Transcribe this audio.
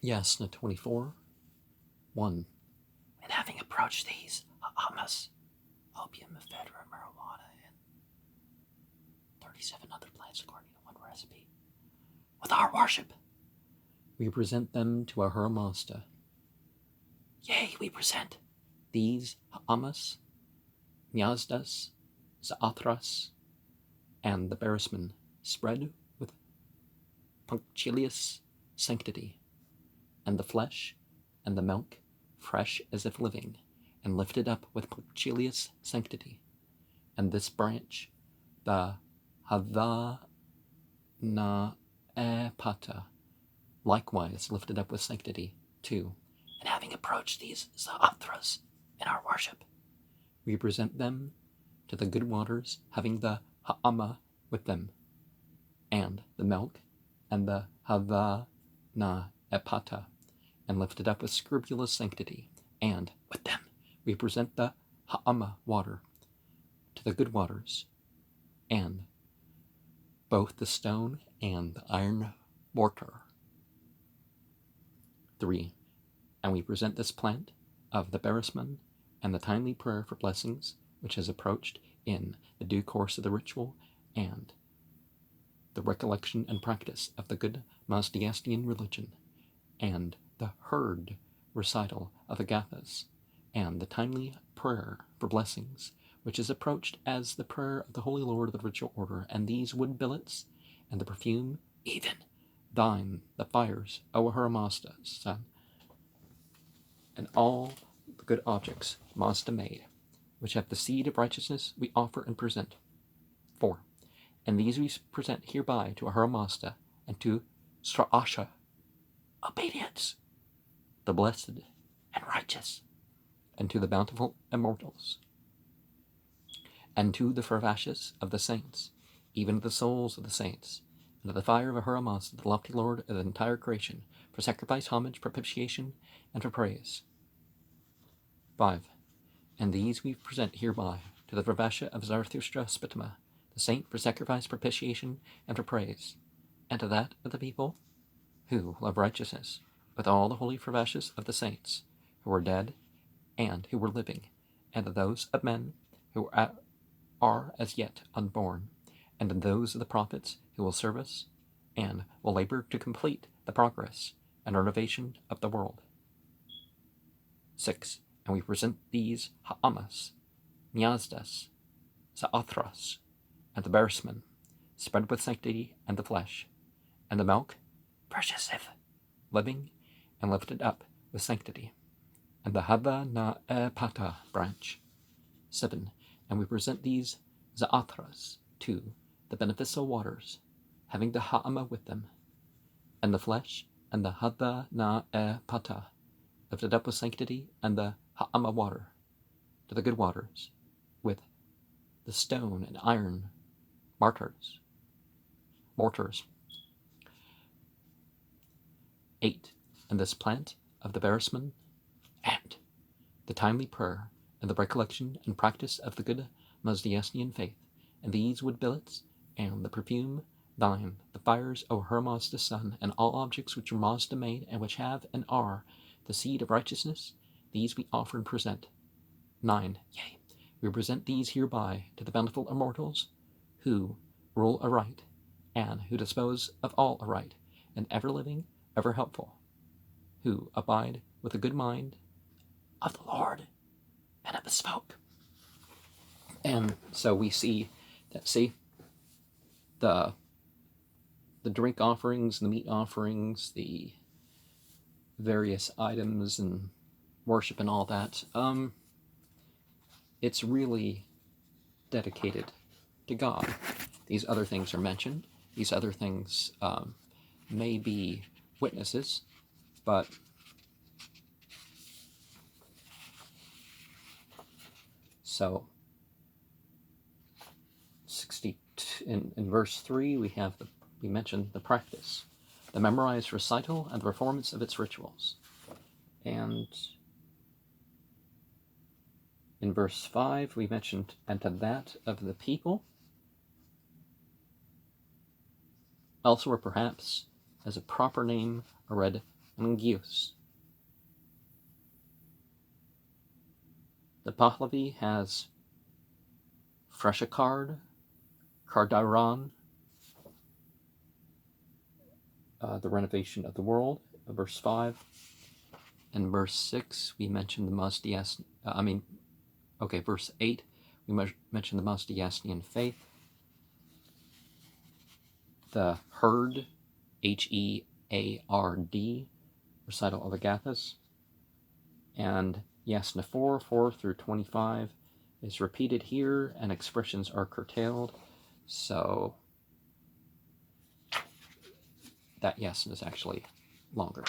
Yasna 24, 1. And having approached these, hummus, opium, ephedra, marijuana, and 37 other plants according to one recipe, with our worship, we present them to Ahura Mazda. Yea, we present these hummus, Nyazdas, Zaathras, and the Berisman, spread with punctilious sanctity, and the flesh and the milk fresh as if living, and lifted up with punctilious sanctity, and this branch, the Havana-epata, likewise lifted up with sanctity, too. And having approached these Zaathras in our worship, we present them to the good waters, having the Ha'ama with them, and the milk, and the Havana-epata, and lifted up with scrupulous sanctity, and with them we present the Ha'ama water to the good waters, and both the stone and the iron mortar. 3. And we present this plant of the Berisman and the timely prayer for blessings which has approached in the due course of the ritual and the recollection and practice of the good Mazdiastian religion, and the heard recital of the Gathas, and the timely prayer for blessings, which is approached as the prayer of the Holy Lord of the ritual order, and these wood billets, and the perfume, even thine, the fires, O Ahura Mazda, son, and all the good objects Mazda made, which have the seed of righteousness, we offer and present. 4. And these we present hereby to Ahura Mazda, and to Sra'asha, obedience, the blessed and righteous, and to the bountiful immortals, and to the fervascious of the saints, even to the souls of the saints, and to the fire of Ahura Mazda, the lofty Lord of the entire creation, for sacrifice, homage, propitiation, and for praise. 5. And these we present hereby to the Vravasha of Zarathustra Spitama, the saint, for sacrifice, propitiation, and for praise, and to that of the people who love righteousness, with all the holy Vravashas of the saints, who were dead and who were living, and to those of men who are as yet unborn, and to those of the prophets who will serve us and will labor to complete the progress and renovation of the world. 6. And we present these Ha'amas, Nyazdas, Zaathras, and the Berisman, spread with sanctity and the flesh, and the milk, precious if living, and lifted up with sanctity, and the Havana-epata branch. 7. And we present these Zaathras to the beneficial waters, having the Ha'ama with them, and the flesh, and the Havana-epata, lifted up with sanctity, and the Ha'ama water, to the good waters, with the stone and iron mortars. 8. And this plant of the Berisman, and the timely prayer, and the recollection and practice of the good Mazdiastian faith, and these wood billets, and the perfume, thine, the fires, O Ahura Mazda son, and all objects which are Mazda made, and which have and are the seed of righteousness, these we offer and present. 9. Yea, we present these hereby to the bountiful immortals, who rule aright, and who dispose of all aright, and ever living, ever helpful, who abide with a good mind of the Lord and of his folk. And so we see that, the drink offerings, the meat offerings, the various items and worship and all that, it's really dedicated to God. These other things are mentioned. These other things may be witnesses, but so 62 in verse 3 we mentioned the practice, the memorized recital, and the performance of its rituals. And in verse 5 we mentioned, and to that of the people. Elsewhere perhaps as a proper name are read and Gius. The Pahlavi has Freshakard, Kardaran, the renovation of the world, verse 5. And verse 6, we mentioned the Mazdias, verse 8, we mentioned the Mazdiasnian faith. The Herd, Heard, recital of Agathos. And Yasna 4 through 25 is repeated here, and expressions are curtailed, so that Yasna is actually longer.